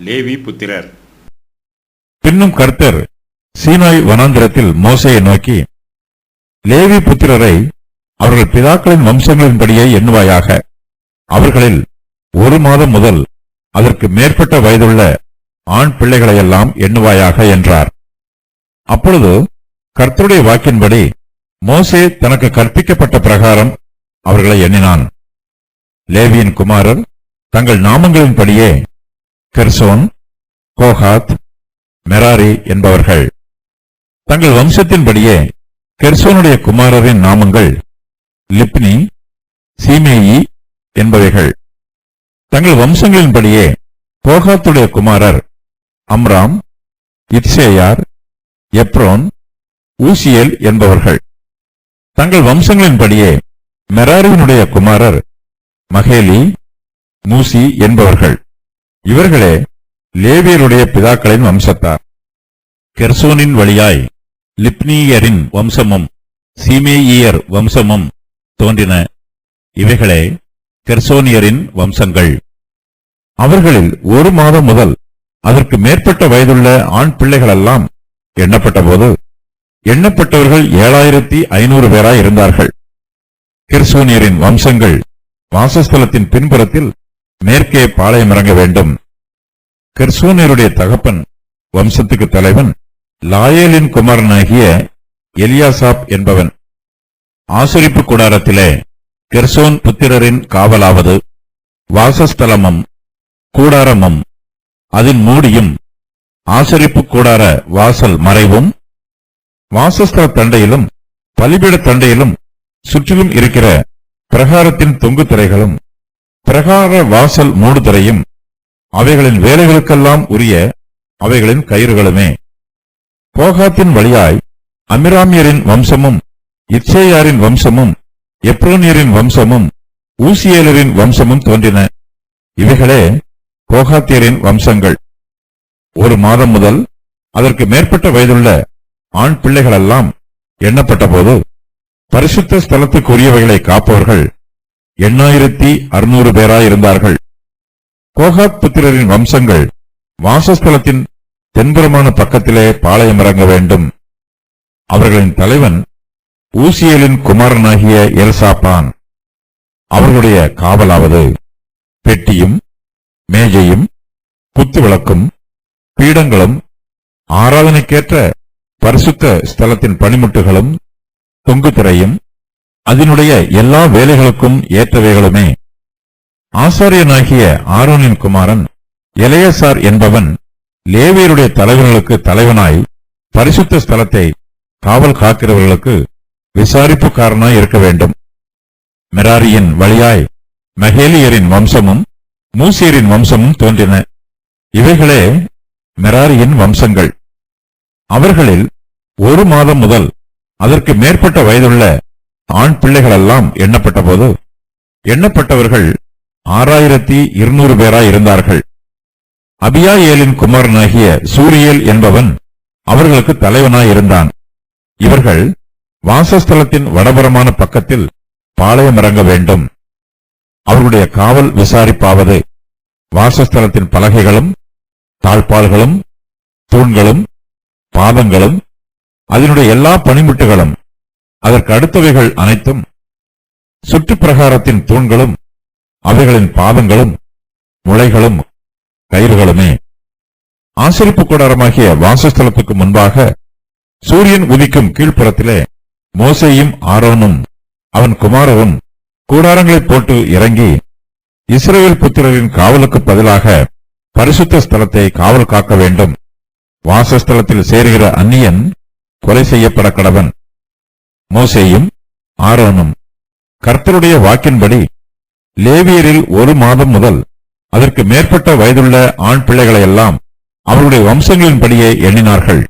லேவி புத்திரர். பின்னும் கர்த்தர் சீனாய் வனாந்திரத்தில் மோசேயை நோக்கி, லேவி புத்திரரை அவர்கள் பிதாக்களின் வம்சங்களின்படியே எண்ணுவாயாக. அவர்களில் 1 மாதம் முதல் அதற்கு மேற்பட்ட வயதுள்ள ஆண் பிள்ளைகளையெல்லாம் எண்ணுவாயாக என்றார். அப்பொழுது கர்த்தருடைய வாக்கின்படி மோசே தனக்கு கற்பிக்கப்பட்ட பிரகாரம் அவர்களை எண்ணினான். லேவியின் குமாரர் தங்கள் நாமங்களின்படியே கெர்சோன், கோகாத், மெராரி என்பவர்கள். தங்கள் வம்சத்தின்படியே கெர்சோனுடைய குமாரரின் நாமங்கள் லிப்னி, சீமேயி என்பவைகள். தங்கள் வம்சங்களின்படியே கோகாத்துடைய குமாரர் அம்ராம், இத்சேயார், எப்ரோன், ஊசியேல் என்பவர்கள். தங்கள் வம்சங்களின்படியே மெராரியினுடைய குமாரர் மகேலி, மூசி என்பவர்கள். இவர்களே லேவியருடைய பிதாக்களின் வம்சத்தார். கெர்சோனின் வழியாய் லிப்னியரின் வம்சமும் சீமேயியர் வம்சமும் தோன்றின. இவைகளே கெர்சோனியரின் வம்சங்கள். அவர்களில் 1 மாதம் முதல் அதற்கு மேற்பட்ட வயதுள்ள ஆண் பிள்ளைகளெல்லாம் எண்ணப்பட்டபோது எண்ணப்பட்டவர்கள் 7500 பேராய் இருந்தார்கள். கெர்சோனியரின் வம்சங்கள் வாசஸ்தலத்தின் பின்புறத்தில் மேற்கே பாளையமிறங்க வேண்டும். கெர்சோனியருடைய தகப்பன் வம்சத்துக்கு தலைவன் லாயேலின் குமாரனாகிய எலியாசாப் என்பவன். ஆசரிப்பு கூடாரத்திலே கெர்சோன் புத்திரரின் காவலாவது வாசஸ்தலமும் கூடாரமும் அதன் மூடியும் ஆசரிப்பு கூடார வாசல் மறைவும் வாசஸ்தல தண்டையிலும் பலிபீட தண்டையிலும் சுற்றிலும் இருக்கிற பிரகாரத்தின் தொங்கு திரைகளும் பிரகார வாசல் மூடுதிரையும் அவைகளின் வேலைகளுக்கெல்லாம் உரிய அவைகளின் கயிறுகளுமே. கோகாத்தின் வழியாய் அமிராமியரின் வம்சமும் இத்சேயாரின் வம்சமும் எப்ரோனியரின் வம்சமும் ஊசியேலரின் வம்சமும் தோன்றின. இவைகளே கோகாத்தியரின் வம்சங்கள். 1 மாதம் முதல் அதற்கு மேற்பட்ட வயதுள்ள ஆண் பிள்ளைகளெல்லாம் எண்ணப்பட்ட போது பரிசுத்த ஸ்தலத்துக்குரியவைகளை காப்பவர்கள் 8600 பேராயிருந்தார்கள். கோகாத் புத்திரரின் வம்சங்கள் வாசஸ்தலத்தின் தென்புறமான பக்கத்திலே பாளையமிறங்க வேண்டும். அவர்களின் தலைவன் ஊசியேலின் குமாரனாகிய எல்சாபான். அவர்களுடைய காவலாவது பெட்டியும் மேஜையும் குத்துவிளக்கும் பீடங்களும் ஆராதனைக்கேற்ற பரிசுத்த ஸ்தலத்தின் பணிமுட்டுகளும் தொங்கு திரையும் அதனுடைய எல்லா வேலைகளுக்கும் ஏற்றவைகளுமே. ஆசாரியனாகிய ஆரோனின் குமாரன் எலெயாசார் என்பவன் லேவியருடைய தலைவர்களுக்கு தலைவனாய் பரிசுத்த ஸ்தலத்தை காவல் காக்கிறவர்களுக்கு விசாரிப்புக்காரனாய் இருக்க வேண்டும். மெராரியின் வழியாய் மகேலியரின் வம்சமும் மூசியரின் வம்சமும் தோன்றின. இவைகளே மெராரியின் வம்சங்கள். அவர்களில் 1 மாதம் முதல் அதற்கு மேற்பட்ட வயதுள்ள ஆண் பிள்ளைகளெல்லாம் எண்ணப்பட்ட போது எண்ணப்பட்டவர்கள் 6200 பேராய் இருந்தார்கள். அபியாயேலின் குமாரனாகிய சூரியேல் என்பவன் அவர்களுக்கு தலைவனாய் இருந்தான். இவர்கள் வாசஸ்தலத்தின் வடபுறமான பக்கத்தில் பாளையமிறங்க வேண்டும். அவர்களுடைய காவல் விசாரிப்பாவது வாசஸ்தலத்தின் பலகைகளும் தாழ்பால்களும் தூண்களும் பாதங்களும் அதனுடைய எல்லா பணிமுட்டுகளும் அதற்கு அடுத்தவைகள் அனைத்தும் சுற்றுப்பிரகாரத்தின் தூண்களும் அவைகளின் பாதங்களும் முளைகளும் கயிறுகளுமே. ஆசரிப்பு கூடாரமாகிய வாசஸ்தலத்துக்கு முன்பாக சூரியன் உதிக்கும் கீழ்ப்புறத்திலே மோசேயும் ஆரோனும் அவன் குமாரரும் கூடாரங்களை போட்டு இறங்கி இஸ்ரவேல் புத்திரரின் காவலுக்கு பதிலாக பரிசுத்த ஸ்தலத்தை காவல் காக்க வேண்டும். வாசஸ்தலத்தில் சேருகிற அந்நியன் கொலை செய்யப்பட கடவன். மோசேயும் ஆரோனும் கர்த்தருடைய வாக்கின்படி லேவியரில் 1 மாதம் முதல் அதற்கு மேற்பட்ட வயதுள்ள ஆண் பிள்ளைகளையெல்லாம் அவருடைய வம்சங்களின்படியே எண்ணினார்கள்.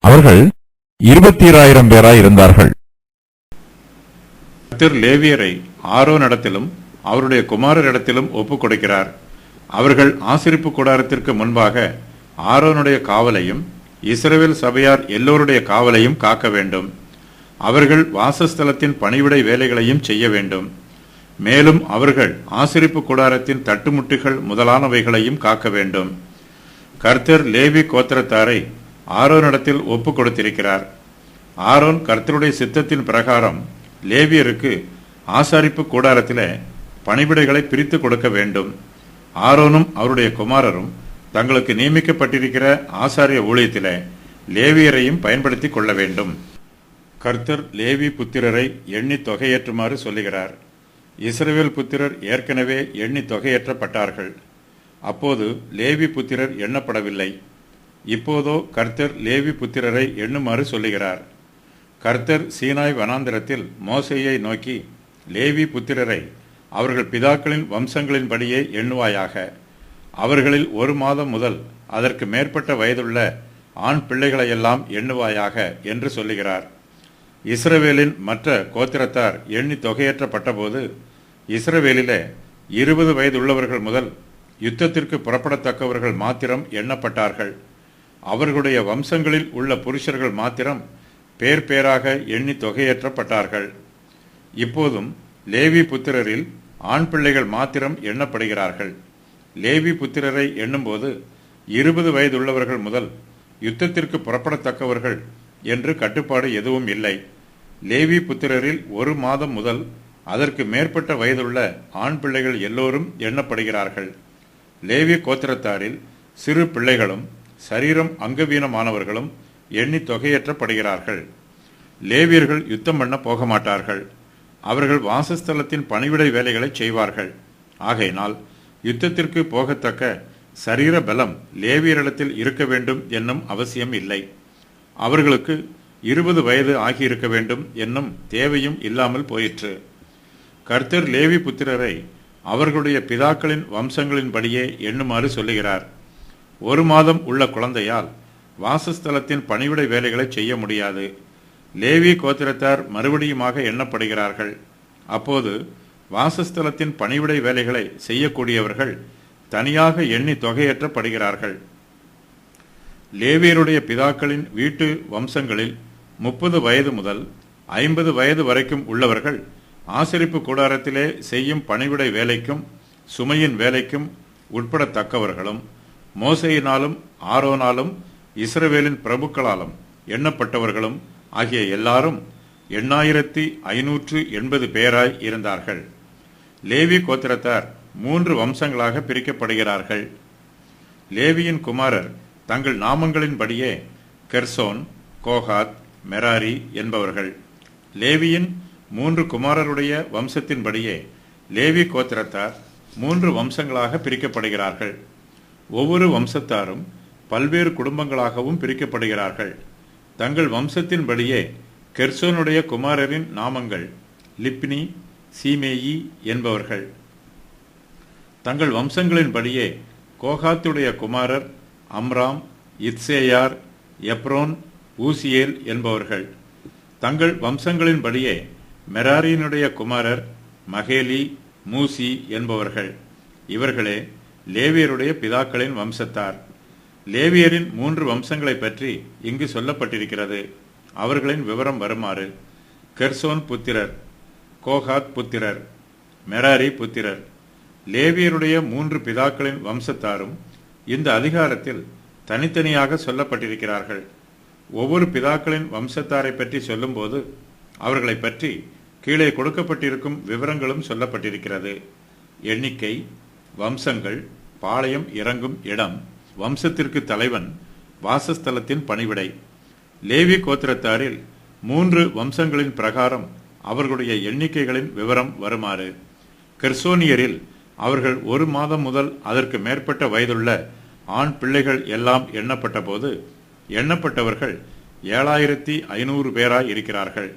அவர்கள் 22000 பேராய் இருந்தார்கள். கர்த்தர் லேவியரை ஆரோனிடத்திலும் அவருடைய குமாரரிடத்திலும் ஒப்புக் கொடுக்கிறார். அவர்கள் ஆசரிப்பு கூடாரத்திற்கு முன்பாக ஆரோனுடைய காவலையும் இஸ்ரவேல் சபையார் எல்லோருடைய காவலையும் காக்க வேண்டும். அவர்கள் வாசஸ்தலத்தின் பணிவிடை வேலைகளையும் செய்ய வேண்டும். மேலும் அவர்கள் ஆசரிப்பு கூடாரத்தின் தட்டுமுட்டுகள் முதலானவைகளையும் காக்க வேண்டும். கர்த்தர் லேவி கோத்திரத்தாரை ஆரோனிடத்தில் ஒப்பு கொடுத்திருக்கிறார். ஆரோன் கர்த்தருடைய சித்தத்தின் பிரகாரம் லேவியருக்கு ஆசாரிப்பு கூடாரத்திலே பணிவிடைகளை பிரித்து கொடுக்க வேண்டும். ஆரோனும் அவருடைய குமாரரும் தங்களுக்கு நியமிக்கப்பட்டிருக்கிற ஆசாரிய ஊழியத்திலே லேவியரையும் பயன்படுத்தி கொள்ள வேண்டும். கர்த்தர் லேவி புத்திரரை எண்ணி தொகையேற்றுமாறு சொல்லுகிறார். இஸ்ரவேல் புத்திரர் ஏற்கனவே எண்ணி தொகையேற்றப்பட்டார்கள். அப்போது லேவி புத்திரர் எண்ணப்படவில்லை. இப்போதோ கர்த்தர் லேவி புத்திரரை எண்ணுமாறு சொல்லுகிறார். கர்த்தர் சீனாய் வனாந்திரத்தில் மோசேயை நோக்கி, லேவி புத்திரரை அவர்கள் பிதாக்களின் வம்சங்களின்படியே எண்ணுவாயாக. அவர்களில் 1 மாதம் முதல் அதற்கு மேற்பட்ட வயதுள்ள ஆண் பிள்ளைகளையெல்லாம் எண்ணுவாயாக என்று சொல்லுகிறார். இஸ்ரவேலின் மற்ற கோத்திரத்தார் எண்ணி தொகையேற்றப்பட்டபோது இஸ்ரவேலிலே 20 வயதுள்ளவர்கள் முதல் யுத்தத்திற்கு புறப்படத்தக்கவர்கள் மாத்திரம் எண்ணப்பட்டார்கள். அவர்களுடைய வம்சங்களில் உள்ள புருஷர்கள் மாத்திரம் பேர் பேராக எண்ணி தொகையேற்றப்பட்டார்கள். இப்போதும் லேவி புத்திரரில் ஆண் பிள்ளைகள் மாத்திரம் எண்ணப்படுகிறார்கள். லேவி புத்திரரை எண்ணும்போது 20 வயதுள்ளவர்கள் முதல் யுத்தத்திற்கு புறப்படத்தக்கவர்கள் என்று கட்டுப்பாடு எதுவும் இல்லை. லேவி புத்திரரில் 1 மாதம் முதல் அதற்கு மேற்பட்ட வயதுள்ள ஆண் பிள்ளைகள் எல்லோரும் எண்ணப்படுகிறார்கள். லேவி கோத்திரத்தாரில் சிறு பிள்ளைகளும் சரீரம் அங்கவீனமானவர்களும் எண்ணி தொகையேற்றப்படுகிறார்கள். லேவியர்கள் யுத்தம் பண்ண போக மாட்டார்கள். அவர்கள் வாசஸ்தலத்தின் பணிவிடை வேலைகளை செய்வார்கள். ஆகையினால் யுத்தத்திற்கு போகத்தக்க சரீர பலம் லேவியரிடத்தில் இருக்க வேண்டும் என்னும் அவசியம் இல்லை. அவர்களுக்கு 20 வயது ஆகியிருக்க வேண்டும் என்னும் தேவையும் இல்லாமல் போயிற்று. கர்த்தர் லேவி புத்திரரை அவர்களுடைய பிதாக்களின் வம்சங்களின்படியே எண்ணுமாறு சொல்லுகிறார். 1 மாதம் உள்ள குழந்தையால் வாசஸ்தலத்தின் பணிவிடை வேலைகளை செய்ய முடியாது. லேவி கோத்திரத்தார் மறுபடியுமாக எண்ணப்படுகிறார்கள். அப்போது வாசஸ்தலத்தின் பணிவிடை வேலைகளை செய்யக்கூடியவர்கள் தனியாக எண்ணி தொகையேற்றப்படுகிறார்கள். லேவியருடைய பிதாக்களின் வீட்டு வம்சங்களில் 30 வயது முதல் 50 வயது வரைக்கும் உள்ளவர்கள் ஆசரிப்பு கூடாரத்திலே செய்யும் பணிவிடை வேலைக்கும் சுமையின் வேலைக்கும் உட்படத்தக்கவர்களும் மோசேயினாலும் ஆரோனாலும் இஸ்ரவேலின் பிரபுக்களாலும் எண்ணப்பட்டவர்களும் ஆகிய எல்லாரும் 8580 பேராய் இருந்தார்கள். லேவி கோத்திரத்தார் 3 வம்சங்களாக பிரிக்கப்படுகிறார்கள். லேவியின் குமாரர் தங்கள் நாமங்களின்படியே கெர்சோன், கோகாத், மெராரி என்பவர்கள். லேவியின் 3 குமாரருடைய வம்சத்தின்படியே லேவி கோத்திரத்தார் 3 வம்சங்களாக பிரிக்கப்படுகிறார்கள். ஒவ்வொரு வம்சத்தாரும் பல்வேறு குடும்பங்களாகவும் பிரிக்கப்படுகிறார்கள். தங்கள் வம்சத்தின்படியே கெர்சோனுடைய குமாரரின் நாமங்கள் லிப்னி, சீமேயி என்பவர்கள். தங்கள் வம்சங்களின்படியே கோகாத்துடைய குமாரர் அம்ராம், இத்சேயார், எப்ரோன், ஊசியேல் என்பவர்கள். தங்கள் வம்சங்களின்படியே மெராரியினுடைய குமாரர் மகேலி, மூசி என்பவர்கள். இவர்களே லேவியருடைய பிதாக்களின் வம்சத்தார். லேவியரின் 3 வம்சங்களை பற்றி இங்கு சொல்லப்பட்டிருக்கிறது. அவர்களின் விவரம் வருமாறு: கெர்சோன் புத்திரர், கோகாத் புத்திரர், மெராரி புத்திரர். லேவியருடைய 3 பிதாக்களின் வம்சத்தாரும் இந்த அதிகாரத்தில் தனித்தனியாக சொல்லப்பட்டிருக்கிறார்கள். ஒவ்வொரு பிதாக்களின் வம்சத்தாரை பற்றி சொல்லும்போது அவர்களை பற்றி கீழே கொடுக்கப்பட்டிருக்கும் விவரங்களும் சொல்லப்பட்டிருக்கிறது. எண்ணிக்கை, வம்சங்கள், பாளையம் இறங்கும் இடம், வம்சத்திற்கு தலைவன், வாசஸ்தலத்தின் பணிவிடை. லேவி கோத்திரத்தாரில் 3 வம்சங்களின் பிரகாரம் அவர்களுடைய எண்ணிக்கைகளின் விவரம் வருமாறு: கெர்சோனியரில் அவர்கள் 1 மாதம் முதல் அதற்கு மேற்பட்ட வயதுள்ள ஆண் பிள்ளைகள் எல்லாம் எண்ணப்பட்ட போது எண்ணப்பட்டவர்கள் 7500 பேராய் இருக்கிறார்கள்.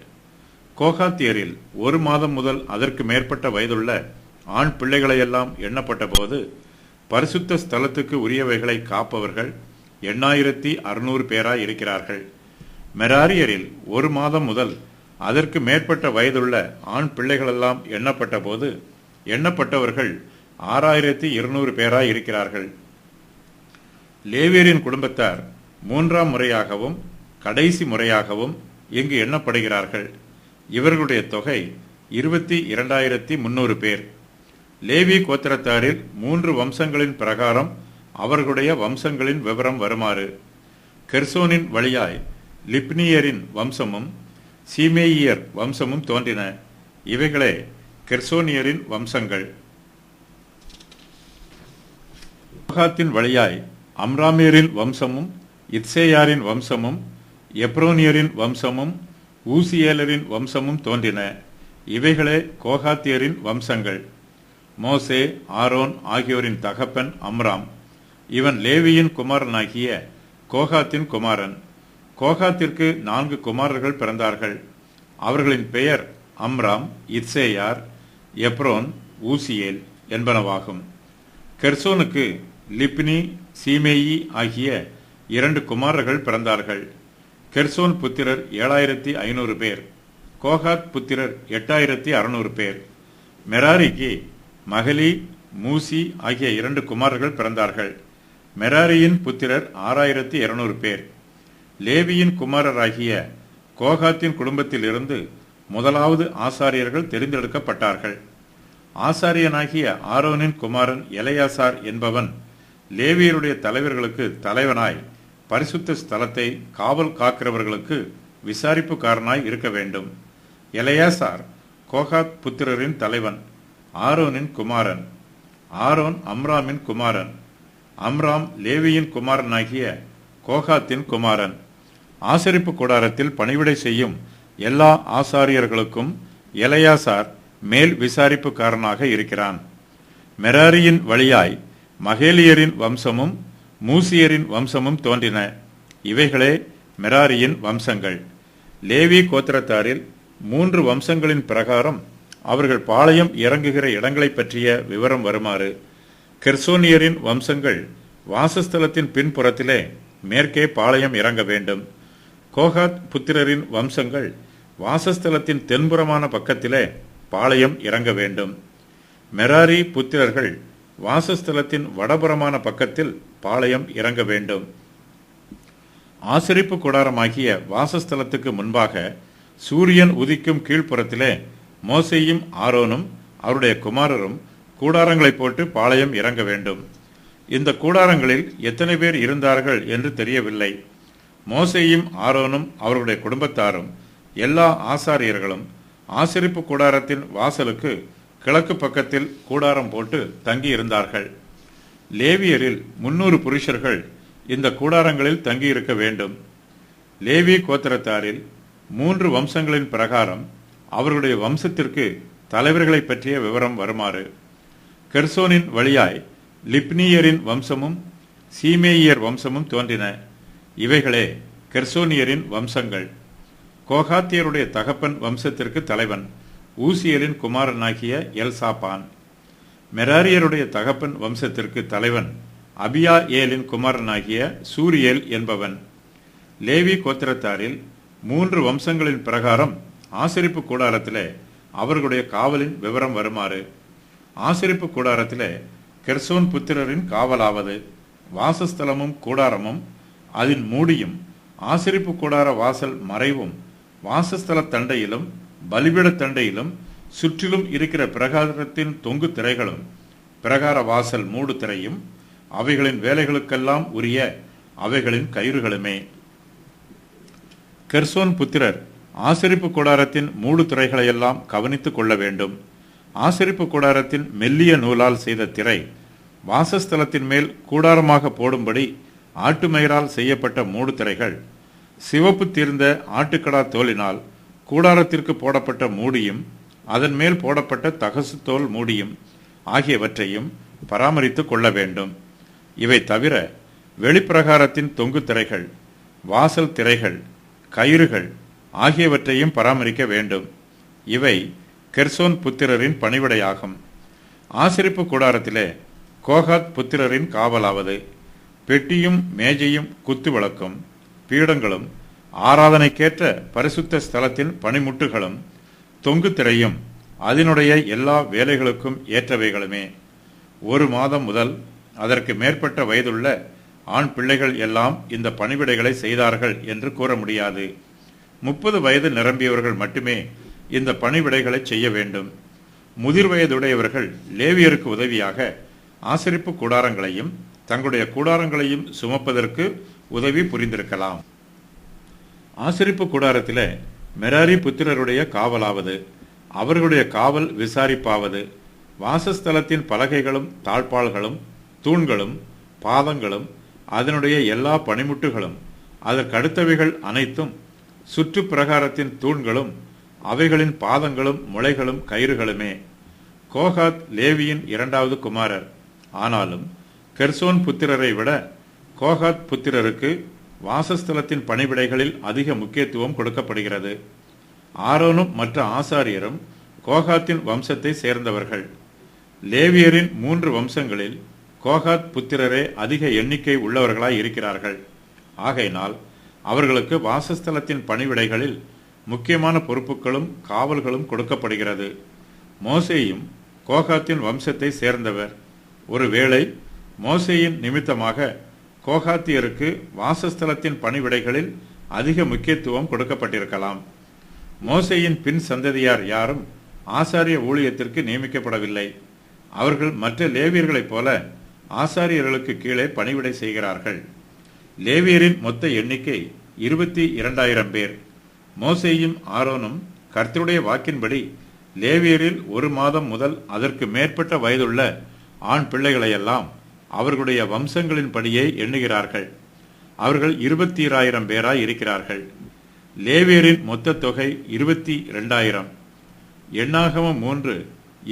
கோகாத்தியரில் 1 மாதம் முதல் அதற்கு மேற்பட்ட வயதுள்ள ஆண் பிள்ளைகளையெல்லாம் எண்ணப்பட்ட போது பரிசுத்த ஸ்தலத்துக்கு உரியவைகளை காப்பவர்கள் 8600 பேராய் இருக்கிறார்கள். மெராரியரில் 1 மாதம் முதல் அதற்கு மேற்பட்ட வயதுள்ள ஆண் பிள்ளைகளெல்லாம் எண்ணப்பட்ட போது எண்ணப்பட்டவர்கள் 6200 பேராய் இருக்கிறார்கள். லேவியரின் குடும்பத்தார் 3ஆம் முறையாகவும் கடைசி முறையாகவும் இங்கு எண்ணப்படுகிறார்கள். இவர்களுடைய தொகை 22300 பேர். லேவி கோத்திரத்தாரில் 3 வம்சங்களின் பிரகாரம் அவர்களுடைய வம்சங்களின் விவரம் வருமாறு: கெர்சோனின் வழியாய் லிப்னியரின் வம்சமும் சீமேயியர் வம்சமும் தோன்றின. இவைகளே கெர்சோனியரின் வம்சங்கள். கோகாத்தின் வழியாய் அம்ராமேரின் வம்சமும் இத்சேயாரின் வம்சமும் எப்ரோனியரின் வம்சமும் ஊசியேலரின் வம்சமும் தோன்றின. இவைகளே கோகாத்தியரின் வம்சங்கள். மோசே, ஆரோன் ஆகியோரின் தகப்பன் அம்ராம். இவன் லேவியின் குமாரனாகிய கோகாத்தின் குமாரன். கோகாத்திற்கு 4 குமாரர்கள் பிறந்தார்கள். அவர்களின் பெயர் அம்ராம், இத்சேயார், எப்ரோன், ஊசியேல் என்பனவாகும். கெர்சோனுக்கு லிப்னி, சீமேயி ஆகிய 2 குமாரர்கள் பிறந்தார்கள். கெர்சோன் புத்திரர் 7500 பேர். கோகாத் புத்திரர் 8600 பேர். மெராரிக்கு மகளி, மூசி ஆகிய 2 குமாரர்கள் பிறந்தார்கள். மெராரியின் புத்திரர் 6200 பேர். லேவியின் குமாரராகிய கோகாத்தின் குடும்பத்தில் இருந்து முதலாவது ஆசாரியர்கள் தெரிந்தெடுக்கப்பட்டார்கள். ஆசாரியனாகிய ஆரோனின் குமாரன் எலெயாசார் என்பவன் லேவியருடைய தலைவர்களுக்கு தலைவனாய் பரிசுத்த ஸ்தலத்தை காவல் காக்கிறவர்களுக்கு விசாரிப்புக்காரனாய் இருக்க வேண்டும். எலெயாசார் கோகாத் புத்திரரின் தலைவன், ஆரோனின் குமாரன். ஆரோன் அம்ராமின் குமாரன். அம்ராம் லேவியின் குமாரனாகிய கோகாத்தின் குமாரன். ஆசரிப்பு கூடாரத்தில் பணிவிடை செய்யும் எல்லா ஆசாரியர்களுக்கும் எலெயாசார் மேல் விசாரிப்புக்காரனாக இருக்கிறான். மெராரியின் வழியாய் மகேலியரின் வம்சமும் மூசியரின் வம்சமும் தோன்றின. இவைகளே மெராரியின் வம்சங்கள். லேவி கோத்திரத்தாரில் 3 வம்சங்களின் பிரகாரம் அவர்கள் பாளையம் இறங்குகிற இடங்களை பற்றிய விவரம் வருமாறு: கெர்சோனியரின் வம்சங்கள் வாசஸ்தலத்தின் பின்புறத்திலே மேற்கே பாளையம் இறங்க வேண்டும். கோகாத் புத்திரரின் வம்சங்கள் வாசஸ்தலத்தின் தென்புறமான பக்கத்திலே பாளையம் இறங்க வேண்டும். மெராரி புத்திரர்கள் வாசஸ்தலத்தின் வடபுறமான பக்கத்தில் பாளையம் இறங்க வேண்டும். ஆசரிப்பு கூடாரமாகிய வாசஸ்தலத்துக்கு முன்பாக சூரியன் உதிக்கும் கீழ்ப்புறத்திலே மோசேயும் ஆரோனும் அவருடைய குமாரரும் கூடாரங்களை போட்டு பாளையம் இறங்க வேண்டும். இந்த கூடாரங்களில் எத்தனை பேர் இருந்தார்கள் என்று தெரியவில்லை. மோசேயும் ஆரோனும் அவர்களுடைய குடும்பத்தாரும் எல்லா ஆசாரியர்களும் ஆசரிப்பு கூடாரத்தின் வாசலுக்கு கிழக்கு பக்கத்தில் கூடாரம் போட்டு தங்கி இருந்தார்கள். லேவியரில் 300 புருஷர்கள் இந்த கூடாரங்களில் தங்கியிருக்க வேண்டும். லேவி கோத்திரத்தாரில் 3 வம்சங்களின் பிரகாரம் அவர்களுடைய வம்சத்திற்கு தலைவர்களை பற்றிய விவரம் வருமாறு: கெர்சோனின் வழியாய் லிப்னியரின் வம்சமும் சீமேயியர் வம்சமும் தோன்றின. இவைகளே கெர்சோனியரின் வம்சங்கள். கோகாத்தியருடைய தகப்பன் வம்சத்திற்கு தலைவன் ஊசியலின் குமாரனாகிய எல்சாபான். மெராரியருடைய தகப்பன் வம்சத்திற்கு தலைவன் அபியா ஏலின் குமாரனாகிய சூரியேல் என்பவன். லேவி கோத்திரத்தாரில் 3 வம்சங்களின் பிரகாரம் ஆசரிப்பு கூடாரத்திலே அவர்களுடைய காவலின் விவரம் வருமாறு: ஆசரிப்பு கூடாரத்திலே கெர்சோன் புத்திரரின் காவலாவது வாசஸ்தலமும் கூடாரமும் அதன் மூடியும் ஆசரிப்பு கூடார வாசல் மறைவும் வாசஸ்தல தண்டையிலும் பலிபீட தண்டையிலும் சுற்றிலும் இருக்கிற பிரகாரத்தின் தொங்கு திரைகளும் பிரகார வாசல் மூடு திரையும் அவைகளின் வேலைகளுக்கெல்லாம் உரிய அவைகளின் கயிறுகளுமே. கெர்சோன் புத்திரர் ஆசரிப்பு கூடாரத்தின் மூடு திரைகளையெல்லாம் கவனித்துக் கொள்ள வேண்டும். ஆசரிப்பு கூடாரத்தின் மெல்லிய நூலால் செய்த திரை வாசஸ்தலத்தின் மேல் கூடாரமாக போடும்படி ஆட்டுமயிரால் செய்யப்பட்ட மூடு திரைகள், சிவப்பு தீர்ந்த ஆட்டுக்கடா தோலினால் கூடாரத்திற்கு போடப்பட்ட மூடியும் அதன் மேல் போடப்பட்ட தகசு தோல் மூடியும் ஆகியவற்றையும் பராமரித்துக் கொள்ள வேண்டும். இவை தவிர வெளிப்பிரகாரத்தின் தொங்கு திரைகள், வாசல் திரைகள், கயிறுகள் ஆகியவற்றையும் பராமரிக்க வேண்டும். இவை கெர்சோன் புத்திரரின் பணிவிடையாகும். ஆசரிப்பு கூடாரத்திலே கோகாத் புத்திரரின் காவலாவது பெட்டியும் மேஜையும் குத்து விளக்கும் பீடங்களும் ஆராதனைக்கேற்ற பரிசுத்த ஸ்தலத்தின் பணிமுட்டுகளும் தொங்கு திரையும் அதனுடைய எல்லா வேலைகளுக்கும் ஏற்றவைகளுமே. 1 மாதம் முதல் அதற்கு மேற்பட்ட வயதுள்ள ஆண் பிள்ளைகள் எல்லாம் இந்த பணிவிடைகளை செய்தார்கள் என்று கூற முடியாது. 30 வயது நிரம்பியவர்கள் மட்டுமே இந்த பணிவிடைகளை செய்ய வேண்டும். முதிர் வயதுடையவர்கள் லேவியருக்கு உதவியாக ஆசரிப்பு கூடாரங்களையும் தங்களுடைய கூடாரங்களையும் சுமப்பதற்கு உதவி புரிந்திருக்கலாம். ஆசரிப்பு கூடாரத்திலே மெராரி புத்திரருடைய காவலாவது, அவர்களுடைய காவல் விசாரிப்பாவது, வாசஸ்தலத்தின் பலகைகளும் தாழ்பாள்களும் தூண்களும் பாதங்களும் அதனுடைய எல்லா பணிமுட்டுகளும் அதற்கடுத்தவைகள் அனைத்தும், சுற்று பிரகாரத்தின் தூண்களும் அவைகளின் பாதங்களும் முளைகளும் கயிறுகளுமே. கோகாத் லேவியின் இரண்டாவது குமாரர். ஆனாலும் கெர்சோன் புத்திரரை விட கோகாத் புத்திரருக்கு வாசஸ்தலத்தின் பணிவிடைகளில் அதிக முக்கியத்துவம் கொடுக்கப்படுகிறது. ஆரோனும் மற்ற ஆசாரியரும் கோகாத்தின் வம்சத்தை சேர்ந்தவர்கள். லேவியரின் 3 வம்சங்களில் கோகாத் புத்திரரே அதிக எண்ணிக்கை உள்ளவர்களாய் இருக்கிறார்கள். ஆகையினால் அவர்களுக்கு வாசஸ்தலத்தின் பணிவிடைகளில் முக்கியமான பொறுப்புகளும் காவல்களும் கொடுக்கப்படுகிறது. மோசேயும் கோகாத்தின் வம்சத்தை சேர்ந்தவர். ஒருவேளை மோசேயின் நிமித்தமாக கோகாத்தியருக்கு வாசஸ்தலத்தின் பணிவிடைகளில் அதிக முக்கியத்துவம் கொடுக்கப்பட்டிருக்கலாம். மோசேயின் பின் சந்ததியார் யாரும் ஆசாரிய ஊழியத்திற்கு நியமிக்கப்படவில்லை. அவர்கள் மற்ற லேவியர்களைப் போல ஆசாரியர்களுக்கு கீழே பணிவிடை செய்கிறார்கள். லேவியரின் மொத்த எண்ணிக்கை 22,000 பேர். மோசேயும் ஆரோனும் கர்த்தருடைய வாக்கின்படி லேவியரில் 1 மாதம் முதல் அதற்கு மேற்பட்ட வயதுள்ள ஆண் பிள்ளைகளையெல்லாம் அவர்களுடைய வம்சங்களின்படியே எண்ணுகிறார்கள். அவர்கள் 22,000 பேராய் இருக்கிறார்கள். லேவியரின் மொத்த தொகை 22,000. எண்ணாகமம் 3,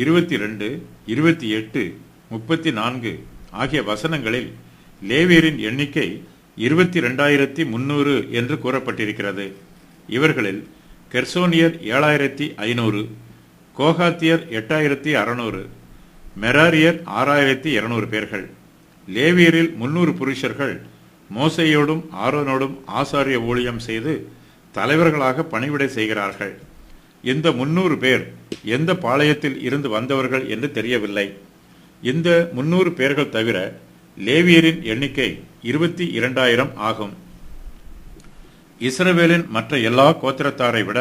22, 28, 34 ஆகிய வசனங்களில் லேவியரின் எண்ணிக்கை 22,300 என்று கூறப்பட்டிருக்கிறது. இவர்களில் கெர்சோனியர் 7,500, கோகாத்தியர் 8,600, மெராரியர் 6,200 பேர்கள். லேவியரில் 300 புருஷர்கள் மோசேயோடும் ஆரோனோடும் ஆசாரிய ஊழியம் செய்து தலைவர்களாக பணிவிடை செய்கிறார்கள். இந்த 300 பேர் எந்த பாளையத்தில் இருந்து வந்தவர்கள் என்று தெரியவில்லை. இந்த 300 பேர்கள் தவிர லேவியரின் எண்ணிக்கை 22,000 ஆகும். இஸ்ரவேலின் மற்ற எல்லா கோத்திரத்தாரை விட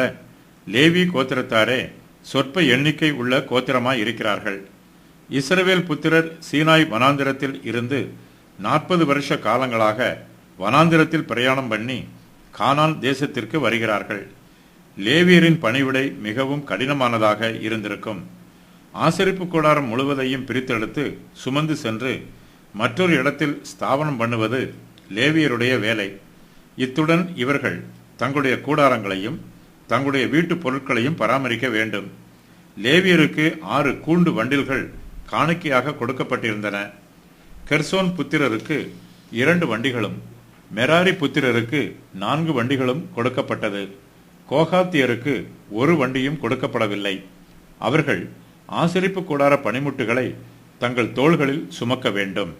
லேவி கோத்திரத்தாரே சொற்ப எண்ணிக்கை உள்ள கோத்திரமாய் இருக்கிறார்கள். இஸ்ரவேல் புத்திரர் சீனாய் வனாந்திரத்தில் இருந்து 40 வருஷ காலங்களாக வனாந்திரத்தில் பிரயாணம் பண்ணி கானான் தேசத்திற்கு வருகிறார்கள். லேவியரின் பணிவிடை மிகவும் கடினமானதாக இருந்திருக்கும். ஆசரிப்பு கூடாரம் முழுவதையும் பிரித்தெடுத்து சுமந்து சென்று மற்றொரு இடத்தில் ஸ்தாபனம் பண்ணுவது லேவியருடைய வேலை. இத்துடன் இவர்கள் தங்களுடைய கூடாரங்களையும் தங்களுடைய வீட்டு பொருட்களையும் பராமரிக்க வேண்டும். லேவியருக்கு 6 கூண்டு வண்டில்கள் காணிக்கையாக கொடுக்கப்பட்டிருந்தன. கெர்சோன் புத்திரருக்கு 2 வண்டிகளும் மெராரி புத்திரருக்கு 4 வண்டிகளும் கொடுக்கப்பட்டது. கோகாத்தியருக்கு 1 வண்டியும் கொடுக்கப்படவில்லை. அவர்கள் ஆசரிப்பு கூடார பணிமுட்டுகளை தங்கள் தோள்களில் சுமக்க வேண்டும்.